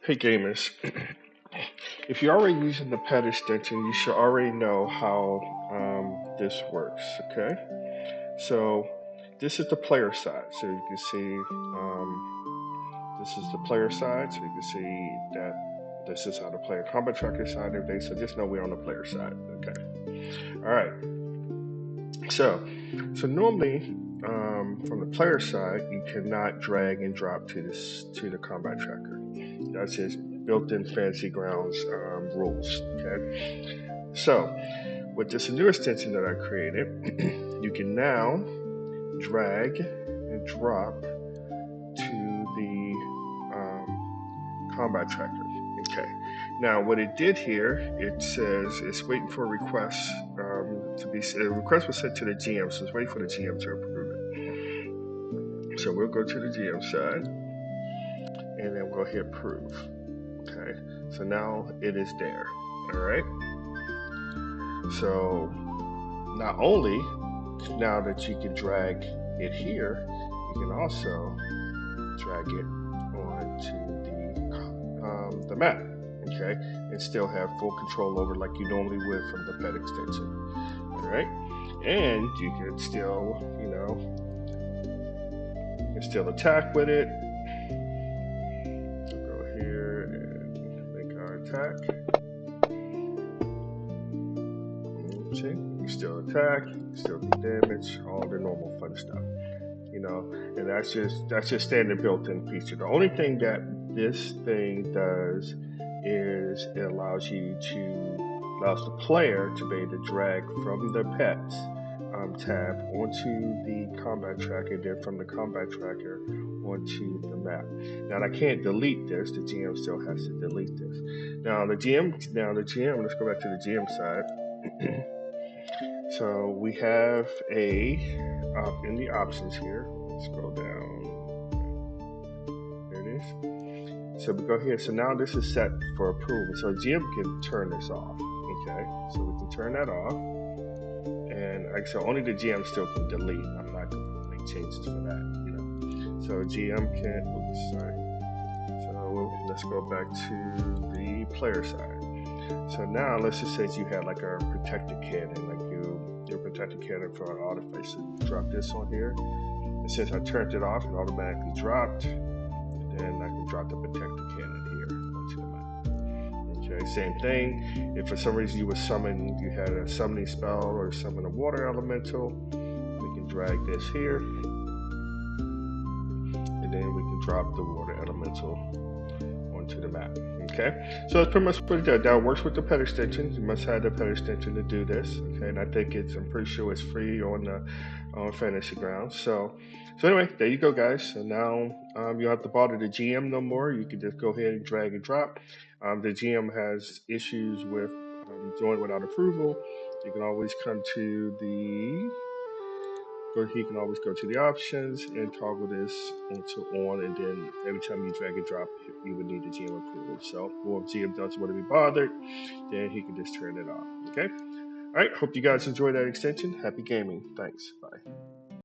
Hey gamers, if you're already using the pet extension, you should already know how this works, okay? So this is the player side. So you can see this is the player side. So you can see that this is how the player combat tracker side and everything. So just know we're on the player side, okay? All right. So normally from the player side, you cannot drag and drop to the combat tracker. That's just built-in Fantasy Grounds rules. Okay. So with this new extension that I created, you can now drag and drop to the combat tracker. Okay. Now what it did here, it says it's waiting for a request to be. A request was sent to the GM, so it's waiting for the GM to approve it. So we'll go to the GM side, and then we'll hit approve. Okay. So now it is there. All right. So not only now that you can drag it here, you can also drag it onto the map, okay, and still have full control over like you normally would from the pet extension. All right, and you can still, you can still attack with it. So go here and make our attack. See, you still attack, you still do damage, all the normal fun stuff, and that's just standard built-in feature. The only thing that this thing does is it allows the player to be able to drag from the pets tab onto the combat tracker, then from the combat tracker onto the map. Now I can't delete this. The GM still has to delete this. Now the GM. Let's go back to the GM side. So we have in the options here. Let's scroll down. There it is. So we go here. So now this is set for approval. So GM can turn this off. Okay. So we can turn that off. And like so, only the GM still can delete. I'm not going to make changes for that. So GM can. Oops, sorry. So let's go back to the player side. So now let's just say you had like a protected cannon, like your protected cannon for an artifact. So you drop this on here. And since I turned it off, it automatically dropped. And then I can drop the protected cannon here onto the map. Okay, same thing. If for some reason you had a summoning spell or summon a water elemental, we can drag this here. And then we can drop the water elemental onto the map. Okay, so that's pretty much what it does. Now it works with the pet extension. You must have the pet extension to do this. Okay, and I think I'm pretty sure it's free on Fantasy Grounds. So anyway, there you go, guys. So now you don't have to bother the GM no more. You can just go ahead and drag and drop. The GM has issues with doing without approval. You can always come to he can always go to the options and toggle this on, and then every time you drag and drop, you would need the GM approval. So, or if GM doesn't want to be bothered, then he can just turn it off. Okay. All right. Hope you guys enjoyed that extension. Happy gaming. Thanks. Bye.